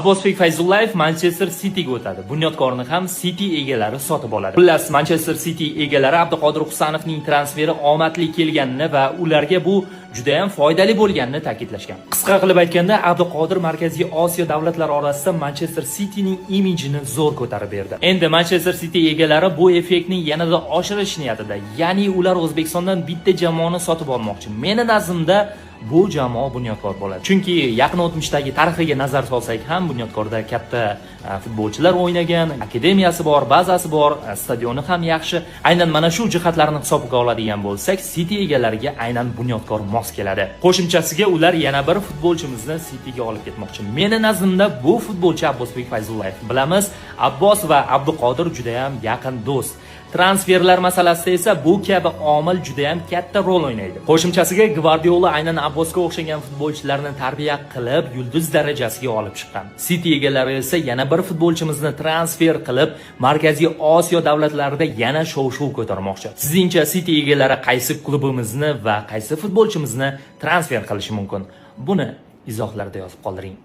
Abbosbek Fayzullayev Manchester Cityga o'tadi. Bunyodkorni ham City egalari sotib oladi. Xullas, Manchester City egalari Abduqodir Husanovning transferi omadli kelganini va ularga bu juda ham foydali bo'lganini ta'kidlashgan. Qisqa qilib aytganda, Abduqodir Markaziy Osiyo davlatlari orasida Manchester Cityning imijini zo'r ko'tarib berdi. Endi Manchester City egalari bu effektni yanada oshirish niyatida, ya'ni ular O'zbekistondan bitta jamoani sotib olmoqchi. Meni nazrimda bu jamoa Bunyodkor bo'ladi. Chunki yaqin o'tmishdagi tarixiga nazar solsak ham Bunyodkorda katta futbolchilar o'ynagan, akademiyasi bor, bazasi bor, stadioni ham yaxshi. Aynan mana shu jihatlarni hisobga oladigan bo'lsak, City egalariga aynan Bunyodkor mos keladi. Qo'shimchasiga ular yana bir futbolchimizni Cityga olib ketmoqchi. Meni nazrimda bu futbolchi Abbosbek Fayzullayev. Bilamiz, Abbos va Abduqodir juda ham yaqin do'st. Transferlar masalasida esa bu kabi omil juda ham katta rol o'ynaydi. Qo'shimchasiga Gvardiola aynan Abbosga o'xshagan futbolchilarni tarbiya qilib, yulduz darajasiga olib chiqqan. City egalari esa yana bir futbolchimizni transfer qilib, Markaziy Osiyo davlatlarida yana shov-shuv ko'tarmoqchi. Sizningcha City egalari qaysi klubimizni va qaysi futbolchimizni transfer qilishi mumkin? Buni izohlarda yozib qoldiring.